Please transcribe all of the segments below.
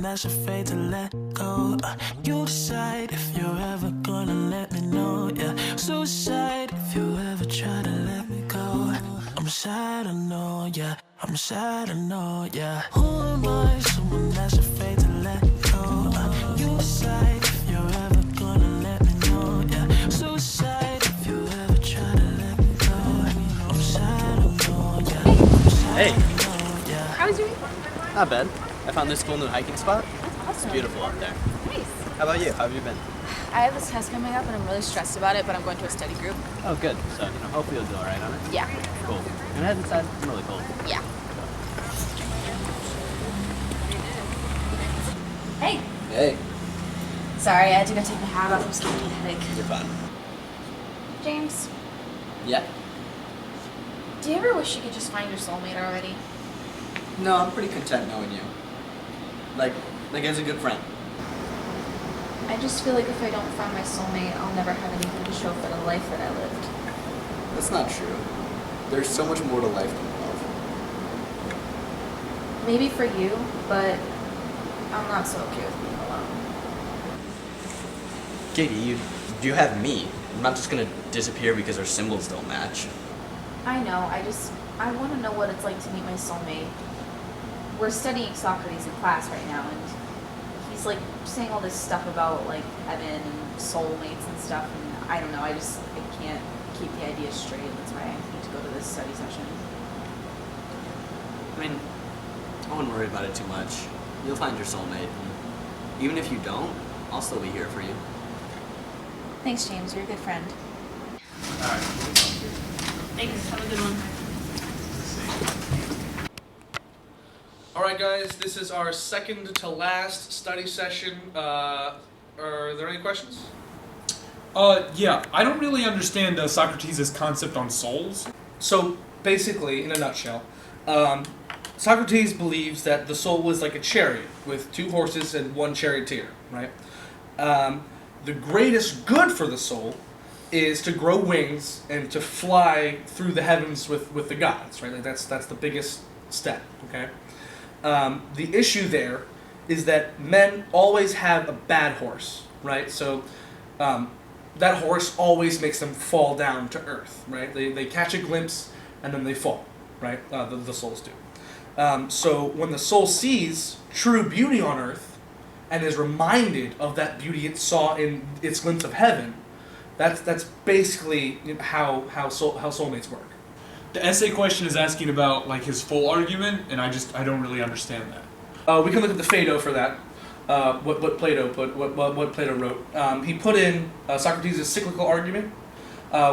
that's afraid to let go. You decide if you're ever gonna let me know. Yeah, suicide if you ever try to let me go. I'm sad, I know, yeah. I'm sad, I know, yeah. Who am I? Someone that's afraid to let go. You decide if you're ever gonna let me know, yeah. Suicide if you ever try to let me go. I'm sad, I know, yeah. I'm sad, Hey. I know, yeah. How was your week? Not bad. I found this cool new hiking spot. It's beautiful up there. Nice. How about you? How have you been? I have this test coming up and I'm really stressed about it, but I'm going to a study group. Oh, good. So, hopefully you'll do all right on it. Yeah. Cool. And head inside. It's really cold. Yeah. Hey. Hey. Sorry, I had to go take my hat off. I'm starting to get a headache. You're fine. James, Yeah. do you ever wish you could just find your soulmate already? No, I'm pretty content knowing you. Like as a good friend. I just feel like if I don't find my soulmate, I'll never have anything to show for the life that I lived. That's not true. There's so much more to life than love. Maybe for you, but I'm not so okay with being alone. Katie, you have me. I'm not just gonna disappear because our symbols don't match. I know, I want to know what it's like to meet my soulmate. We're studying Socrates in class right now, and he's like saying all this stuff about like heaven and soulmates and stuff, and I don't know, I can't keep the ideas straight. That's why I need to go to this study session. I mean, I wouldn't worry about it too much. You'll find your soulmate. And even if you don't, I'll still be here for you. Thanks, James. You're a good friend. Alright. Thanks. Have a good one. Alright guys, this is our second to last study session. Are there any questions? Yeah, I don't really understand Socrates' concept on souls. So basically, in a nutshell, Socrates believes that the soul is like a chariot with two horses and one charioteer, right? The greatest good for the soul is to grow wings and to fly through the heavens with the gods, right? Like that's the biggest step, okay? The issue there is that men always have a bad horse, right? So that horse always makes them fall down to earth, right? They catch a glimpse and then they fall, right? The souls do. So when the soul sees true beauty on earth and is reminded of that beauty it saw in its glimpse of heaven, that's basically how soulmates work. The essay question is asking about like his full argument, and I don't really understand that. We can look at the Phaedo for that. What Plato wrote. He put in Socrates' cyclical argument,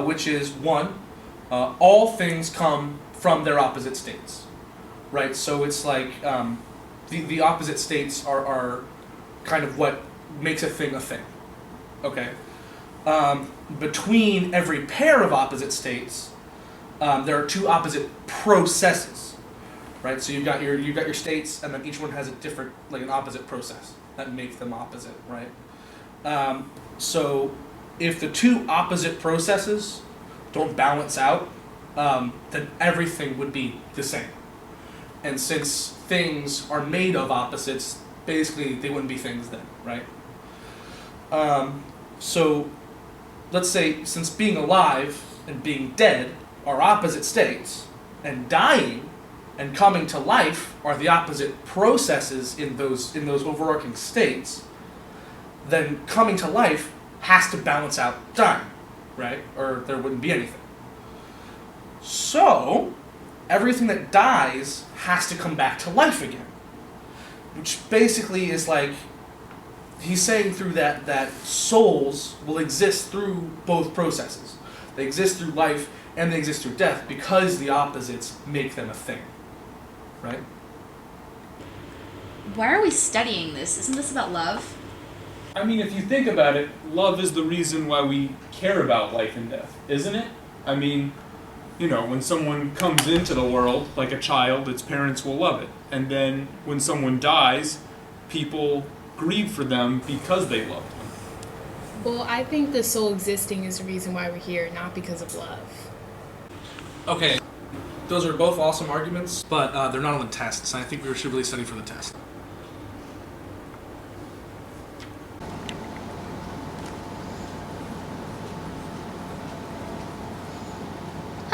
which is one, all things come from their opposite states, right? So it's like the opposite states are kind of what makes a thing, okay? Between every pair of opposite states, there are two opposite processes, right? So you've got your states, and then each one has a different, like an opposite process that makes them opposite, right? So if the two opposite processes don't balance out, then everything would be the same. And since things are made of opposites, basically they wouldn't be things then, right? So let's say since being alive and being dead are opposite states, and dying and coming to life are the opposite processes in those overarching states, then coming to life has to balance out dying, right? Or there wouldn't be anything. So everything that dies has to come back to life again, which basically is like he's saying through that souls will exist through both processes. They exist through life and they exist through death because the opposites make them a thing, right? Why are we studying this? Isn't this about love? I mean, if you think about it, love is the reason why we care about life and death, isn't it? I mean, when someone comes into the world, like a child, its parents will love it. And then when someone dies, people grieve for them because they loved them. Well, I think the soul existing is the reason why we're here, not because of love. Okay, those are both awesome arguments, but they're not on the tests, and I think we should really study for the test.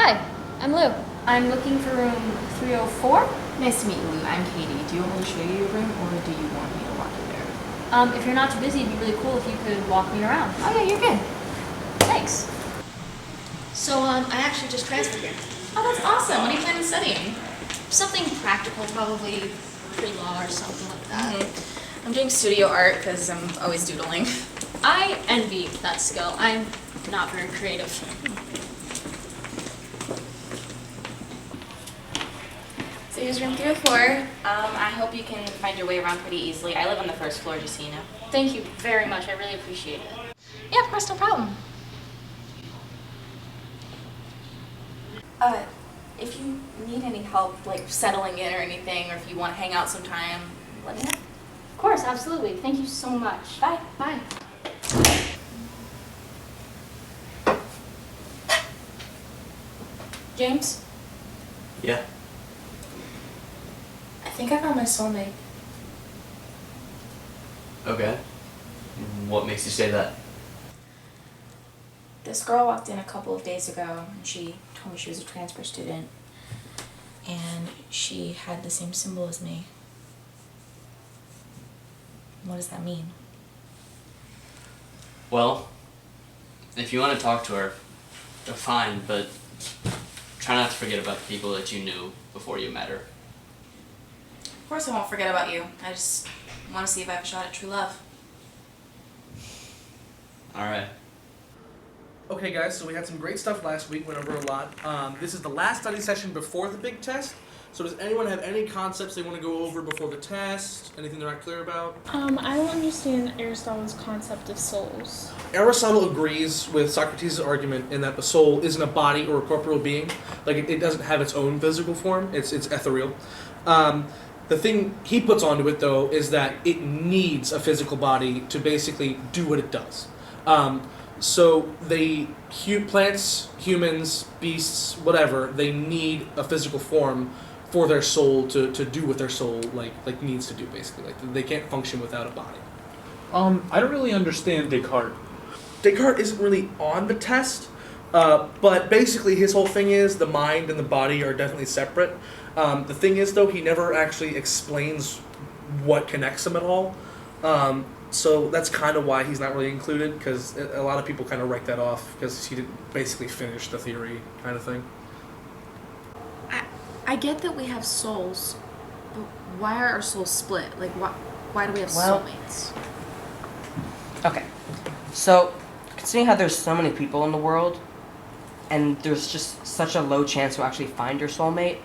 Hi, I'm Lou. I'm looking for room 304. Nice to meet you, Lou. I'm Katie. Do you want me to show you your room, or do you want me to walk you there? If you're not too busy, it'd be really cool if you could walk me around. Oh yeah, you're good. Thanks. So, I actually just transferred here. Oh, that's awesome. What are you planning on studying? Something practical, probably pre-law or something like that. I'm doing studio art because I'm always doodling. I envy that skill. I'm not very creative. So here's room 304. I hope you can find your way around pretty easily. I live on the first floor, just so you know. Thank you very much. I really appreciate it. Yeah, of course, no problem. If you need any help, like settling in or anything, or if you want to hang out sometime, let me know. Of course, absolutely. Thank you so much. Bye. Bye. James, Yeah. I think I found my soulmate. Okay. What makes you say that? This girl walked in a couple of days ago, and she told me she was a transfer student, and she had the same symbol as me. What does that mean? Well, if you want to talk to her, fine, but try not to forget about the people that you knew before you met her. Of course I won't forget about you. I just want to see if I have a shot at true love. Alright. Okay, guys, so we had some great stuff last week, went over a lot. This is the last study session before the big test. So does anyone have any concepts they want to go over before the test? Anything they're not clear about? I don't understand Aristotle's concept of souls. Aristotle agrees with Socrates' argument in that the soul isn't a body or a corporeal being. Like, it doesn't have its own physical form. It's ethereal. The thing he puts onto it, though, is that it needs a physical body to basically do what it does. So plants, humans, beasts, whatever, they need a physical form for their soul to do what their soul like needs to do, basically. Like, they can't function without a body. I don't really understand Descartes. Descartes isn't really on the test, but basically his whole thing is the mind and the body are definitely separate. The thing is, though, he never actually explains what connects them at all. So that's kind of why he's not really included, because a lot of people kind of write that off because he didn't basically finish the theory kind of thing. I get that we have souls, but why are our souls split? Like, why do we have soulmates? Okay, so considering how there's so many people in the world, and there's just such a low chance to actually find your soulmate,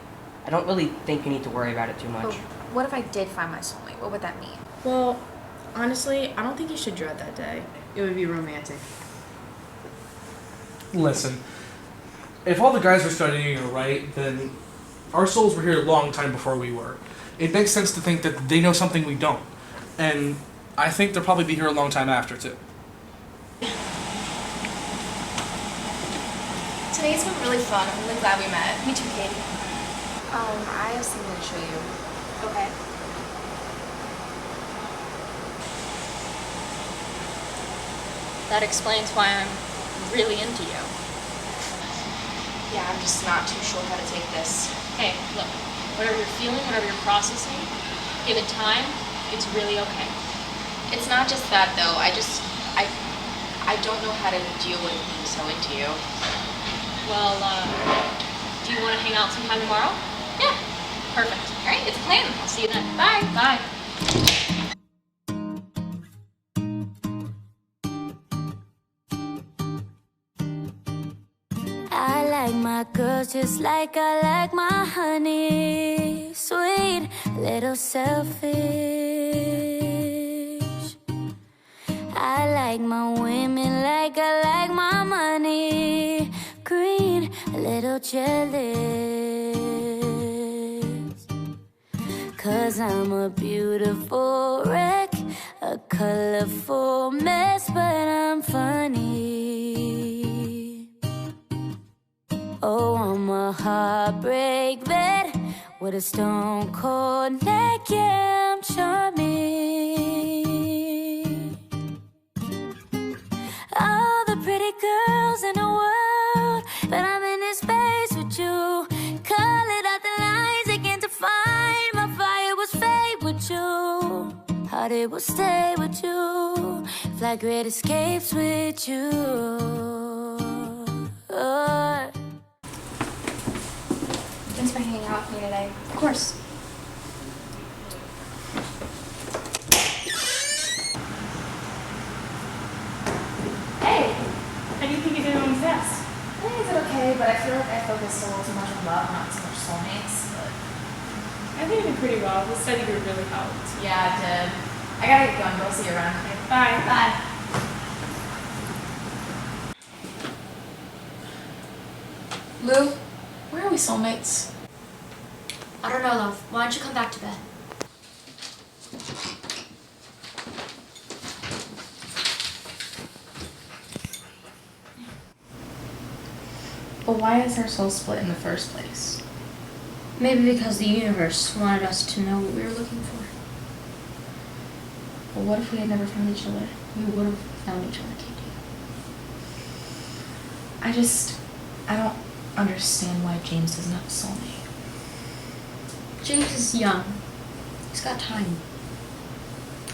I don't really think you need to worry about it too much. But what if I did find my soulmate? What would that mean? Well, honestly, I don't think you should dread that day. It would be romantic. Listen, if all the guys are studying are right, then our souls were here a long time before we were. It makes sense to think that they know something we don't. And I think they'll probably be here a long time after, too. Today's been really fun. I'm really glad we met. Me too, Katie. I have something to show you. Okay. That explains why I'm really into you. Yeah, I'm just not too sure how to take this. Hey, look, whatever you're feeling, whatever you're processing, give it time, it's really okay. It's not just that, though. I don't know how to deal with being so into you. Well, do you want to hang out sometime tomorrow? Yeah. Perfect. All right, it's a plan. I'll see you then. Bye. Bye. I like my girls just like I like my honey. Sweet, little selfish. I like my women like I like my money. Green, a little jealous. 'Cause I'm a beautiful wreck, a colorful mess, but I'm funny. Oh, I'm a heartbreak vet with a stone cold neck, yeah, I'm charming. All the pretty girls in the world, but I'm in this space it will stay with you. Fly great escapes with you. Thanks for hanging out with me today. Of course. Hey! How do you think you're doing on the test? I think it's okay, but I feel like I focused a little too much on love, not so much soulmates. But I think you did pretty well. The study group really helped. yeah, it did. I gotta get going, but I'll see you around. Okay? Bye. Bye. Lou, where are we soulmates? I don't know, love. Why don't you come back to bed? But why is our soul split in the first place? Maybe because the universe wanted us to know what we were looking for. But what if we had never found each other? We would have found each other, Katie. I don't understand why James doesn't have a soulmate. James is young. He's got time.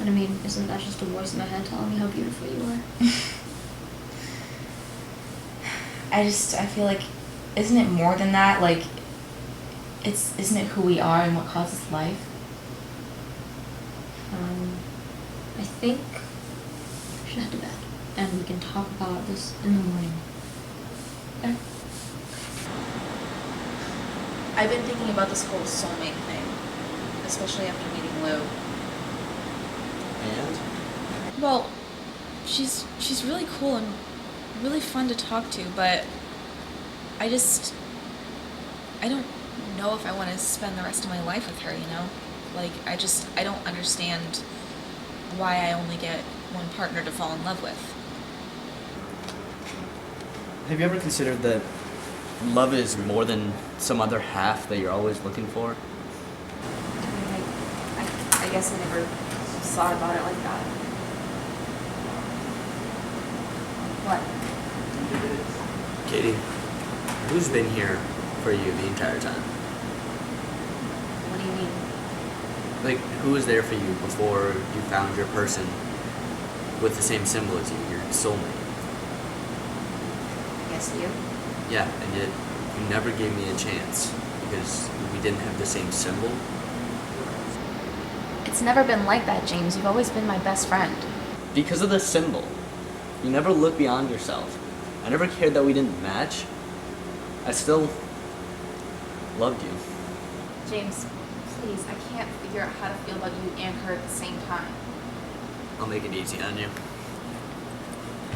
And I mean, isn't that just a voice in my head telling me how beautiful you are? I feel like, isn't it more than that? Like, isn't it who we are and what causes life? I think we should head to bed. And we can talk about this in the morning. Okay. I've been thinking about this whole soulmate thing, especially after meeting Lou. And? Well, she's really cool and really fun to talk to, but I don't know if I want to spend the rest of my life with her, you know? Like, I don't understand why I only get one partner to fall in love with. Have you ever considered that love is more than some other half that you're always looking for? I guess I never thought about it like that. What? Katie, who's been here for you the entire time? What do you mean? Like, who was there for you before you found your person with the same symbol as you, your soulmate? I guess you. Yeah, and yet you never gave me a chance because we didn't have the same symbol. It's never been like that, James. You've always been my best friend. Because of the symbol. You never looked beyond yourself. I never cared that we didn't match. I still loved you. James, please, I can't figure out how to feel about you and her at the same time. I'll make it easy on you.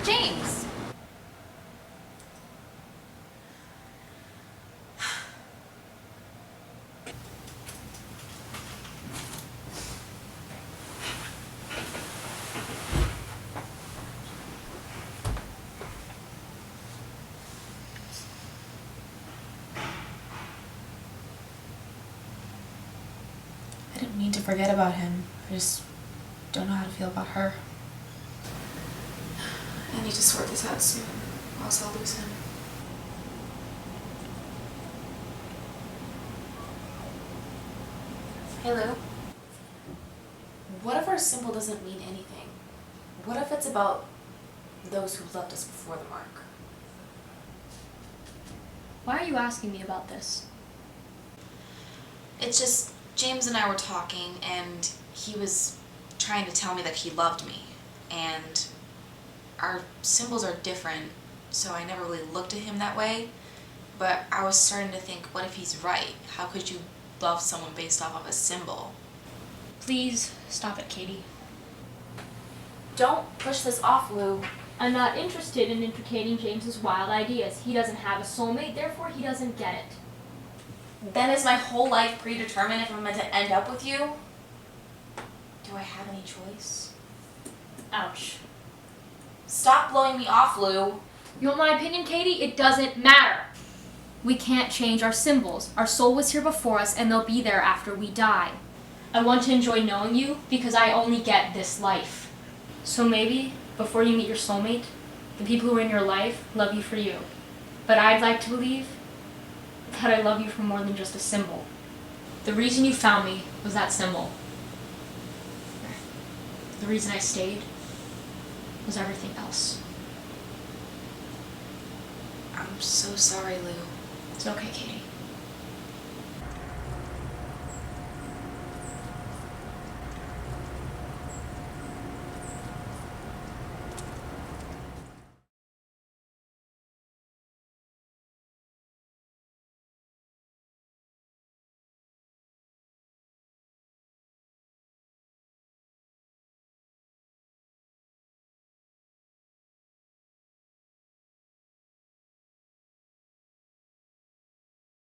James! I didn't mean to forget about him. I just don't know how to feel about her. I need to sort this out soon, or else I'll lose him. Hey, Lou. What if our symbol doesn't mean anything? What if it's about those who loved us before the mark? Why are you asking me about this? It's just, James and I were talking, and he was trying to tell me that he loved me. And our symbols are different, so I never really looked at him that way. But I was starting to think, what if he's right? How could you love someone based off of a symbol? Please stop it, Katie. Don't push this off, Lou. I'm not interested in entertaining James's wild ideas. He doesn't have a soulmate, therefore he doesn't get it. Then is my whole life predetermined if I'm meant to end up with you? Do I have any choice? Ouch. Stop blowing me off, Lou. You want my opinion, Katie? It doesn't matter. We can't change our symbols. Our soul was here before us, and they'll be there after we die. I want to enjoy knowing you because I only get this life. So maybe, before you meet your soulmate, the people who are in your life love you for you. But I'd like to believe that I love you for more than just a symbol. The reason you found me was that symbol. The reason I stayed was everything else. I'm so sorry, Lou. It's okay, Katie.